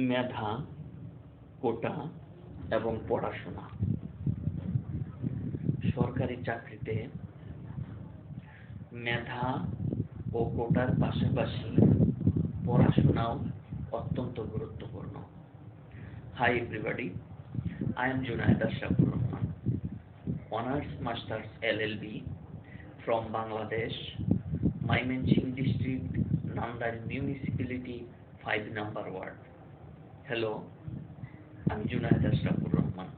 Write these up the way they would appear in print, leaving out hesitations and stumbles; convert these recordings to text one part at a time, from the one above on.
মেধা, কোটা এবং পড়াশোনা। সরকারি চাকরিতে মেধা ও কোটার পাশাপাশি পড়াশোনাও অত্যন্ত গুরুত্বপূর্ণ। Hi everybody, I am Junaid Ashrafur Rahman, Honours Masters LLB from Bangladesh, Mymensingh District, Namdal Municipality, 5 number ward. Hello, আমি জুনায়েদ আশরাফুর রহমান।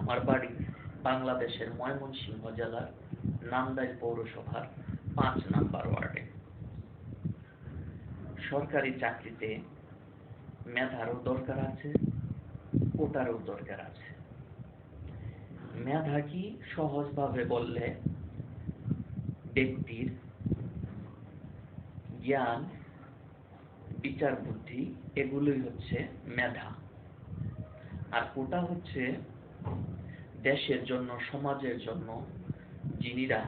আমার বাড়ি বাংলাদেশের ময়মনসিংহ জেলার নান্দাইল পৌরসভার 5 নাম্বার ওয়ার্ডে। সরকারি চাকরিতে মেধারও দরকার আছে, কোটারও দরকার আছে। মেধা কি সহজভাবে বললে ব্যক্তির জ্ঞান, বিচার বুদ্ধি এগুলোই হচ্ছে মেধা। আর কোটা হচ্ছে দেশের জন্য, সমাজের জন্য যিনিরা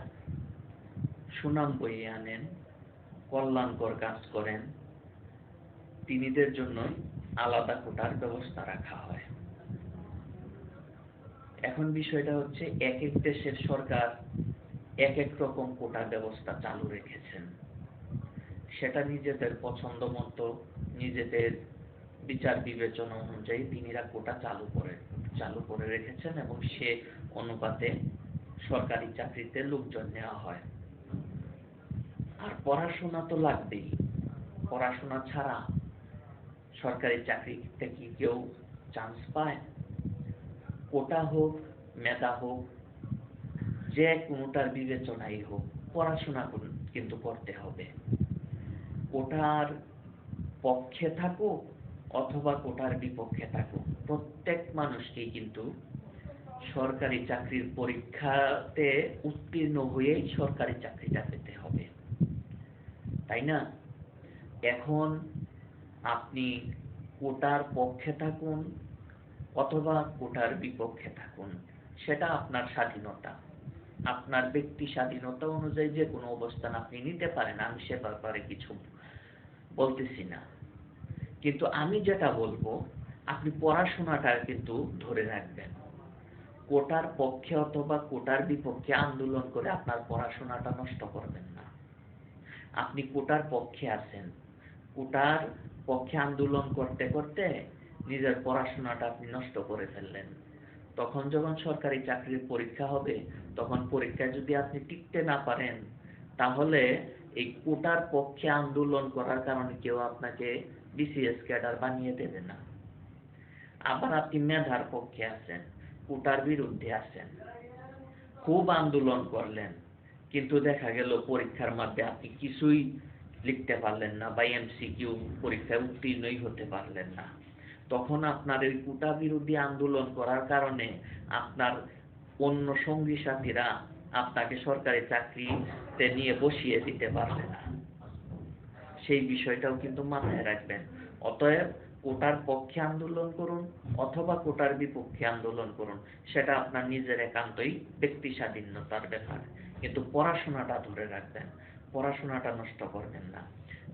সুনাম বইয়ে আনেন, কল্যাণকর কাজ করেন, তিনিদের জন্য আলাদা কোটার ব্যবস্থা রাখা হয়। এখন বিষয়টা হচ্ছে এক এক দেশের সরকার এক এক রকম কোটার ব্যবস্থা চালু রেখেছেন। সেটা নিজেদের পছন্দ মতো, নিজেদের বিচার বিবেচনা অনুযায়ী তিনিরা কোটা চালু করে রেখেছেন এবং সে অনুপাতে সরকারি চাকরিতে লোকজন নেওয়া হয়। আর পড়াশোনা তো লাগবেই। পড়াশোনা ছাড়া সরকারি চাকরিতে কি কেউ চান্স পায়? কোটা হোক, মেধা হোক, যে কোনোটার বিবেচনাই হোক, পড়াশোনা কিন্তু করতে হবে। কোটার পক্ষে থাকুক অথবা কোটার বিপক্ষে থাকুক, প্রত্যেক মানুষকেই কিন্তু সরকারি চাকরির পরীক্ষাতে উত্তীর্ণ হয়েই সরকারি চাকরিটা পেতে হবে, তাই না? এখন আপনি কোটার পক্ষে থাকুন অথবা কোটার বিপক্ষে থাকুন, সেটা আপনার স্বাধীনতা, আপনার ব্যক্তি স্বাধীনতা অনুযায়ী যে কোনো অবস্থান আপনি নিতে পারেন, আমি সে ব্যাপারে কিছু বলতেছি না। কিন্তু আমি যেটা বলবো, আপনি পড়াশোনাটা কিন্তু ধরে রাখবেন। কোটার পক্ষে অথবা কোটার বিপক্ষে আন্দোলন করে আপনার পড়াশোনাটা নষ্ট করবেন না। আপনি কোটার পক্ষে আছেন, কোটার পক্ষে আন্দোলন করতে করতে নিজের পড়াশোনাটা আপনি নষ্ট করে ফেললেন। তখন যখন সরকারি চাকরির পরীক্ষা হবে, তখন পরীক্ষায় যদি আপনি টিকতে না পারেন, তাহলে এই কোটার পক্ষে আন্দোলন করার কারণে কেউ আপনাকে বিসিএস ক্যাডার বানিয়ে দেবে না। আবার আপনি মেধার পক্ষে আছেন, কোটার বিরুদ্ধে আছেন, খুব আন্দোলন করলেন, কিন্তু দেখা গেল পরীক্ষার মধ্যে আপনি কিছুই লিখতে পারলেন না বা এমসিকিউ পরীক্ষায় উত্তীর্ণই হতে পারলেন না। তখন আপনার এই কোটা বিরোধী আন্দোলন করার কারণে আপনার অন্য সঙ্গী সাথীরা আপনাকে সরকারি চাকরিতে নিয়ে বসিয়ে দিতে পারবে না। সেই বিষয়টাও কিন্তু মাথায় রাখবেন। অতএব কোটার পক্ষে আন্দোলন করুন অথবা কোটার বিপক্ষে আন্দোলন করুন, সেটা আপনার নিজের একান্তই ব্যক্তি স্বাধীনতার ব্যাপার। কিন্তু পড়াশোনাটা ধরে রাখবেন, পড়াশোনাটা নষ্ট করবেন না।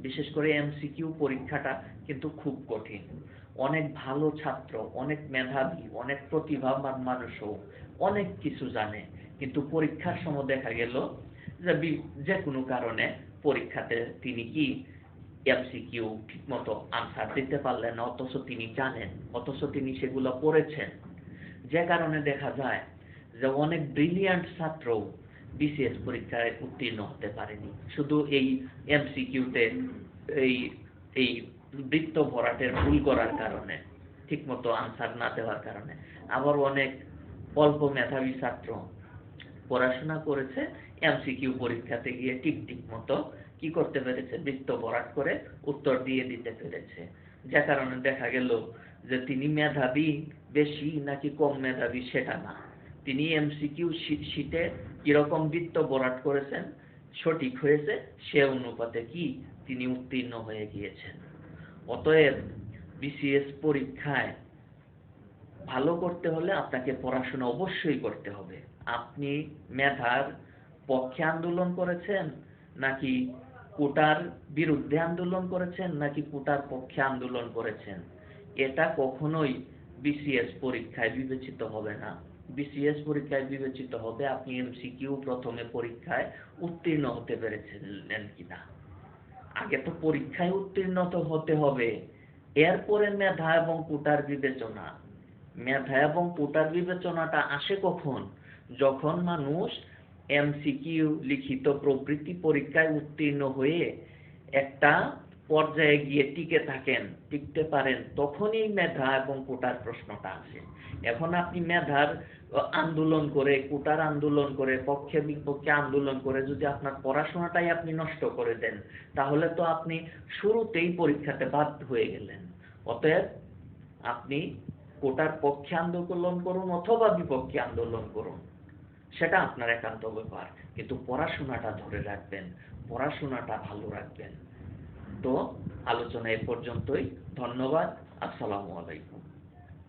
বিশেষ করে এমসিকিউ পরীক্ষাটা কিন্তু খুব কঠিন। অনেক ভালো ছাত্র, অনেক মেধাবী, অনেক প্রতিভাবান মানুষও অনেক কিছু জানে, কিন্তু পরীক্ষার সময় দেখা গেল যে কোনো কারণে পরীক্ষাতে তিনি কি এমসিকিউ ঠিকমতো আনসার দিতে পারলেন না, অথচ তিনি জানেন, অথচ তিনি সেগুলো পড়েছেন। যে কারণে দেখা যায় যে অনেক ব্রিলিয়ান্ট ছাত্র বিসিএস পরীক্ষায় উত্তীর্ণ হতে পারেনি, শুধু এই এমসিকিউতে এই বৃত্ত ভরাটের ভুল করার কারণে, ঠিকমতো আনসার না দেওয়ার কারণে। আবার অনেক অল্প মেধাবী ছাত্র পড়াশোনা করেছে, এমসিকিউ পরীক্ষাতে গিয়ে ঠিক মতো কি করতে পেরেছে, বৃত্ত ভরাট করে উত্তর দিয়ে দিতে পেরেছে। যে কারণে দেখা গেল যে তিনি মেধাবী বেশি নাকি কম মেধাবী সেটা না, তিনি এমসিকিউ শীটে কিরকম বৃত্ত ভরাট করেছেন, সঠিক হয়েছে, সে অনুপাতে কি তিনি উত্তীর্ণ হয়ে গিয়েছেন। অতএব বিসিএস পরীক্ষায় ভালো করতে হলে আপনাকে পড়াশোনা অবশ্যই করতে হবে। আপনি মেধার পক্ষে আন্দোলন করেছেন নাকি কোটার বিরুদ্ধে আন্দোলন করেছেন নাকি কোটার পক্ষে আন্দোলন করেছেন, এটা কখনোই বিসিএস পরীক্ষায় বিবেচিত হবে না। বিসিএস পরীক্ষায় বিবেচিত হবে আপনি এমসিকিউ প্রথমে পরীক্ষায় উত্তীর্ণ হতে পেরেছিলেন কিনা। আগে তো পরীক্ষায় উত্তীর্ণ তো হতে হবে, এরপরে মেধা এবং কোটার বিবেচনা। মেধা এবং কোটার বিবেচনাটা আসে কখন? যখন মানুষ এমসিকিউ লিখিত প্রবৃত্তি পরীক্ষায় উত্তীর্ণ হয়ে একটা পর্যায়ে গিয়ে টিকতে পারেন, তখনই মেধা এবং কোটার প্রশ্নটা আসে। এখন আপনি মেধার আন্দোলন করে, কোটার আন্দোলন করে, পক্ষে বিপক্ষে আন্দোলন করে যদি আপনার পড়াশোনাটাই আপনি নষ্ট করে দেন, তাহলে তো আপনি শুরুতেই পরীক্ষাতে বাদ হয়ে গেলেন। অতএব আপনি কোটার পক্ষে আন্দোলন করুন অথবা বিপক্ষে আন্দোলন করুন, সেটা আপনার একান্ত ব্যাপার, কিন্তু পড়াশোনাটা ধরে রাখবেন, পড়াশোনাটা ভালো রাখবেন। তো আলোচনা এ পর্যন্তই। ধন্যবাদ। আসসালামু আলাইকুম।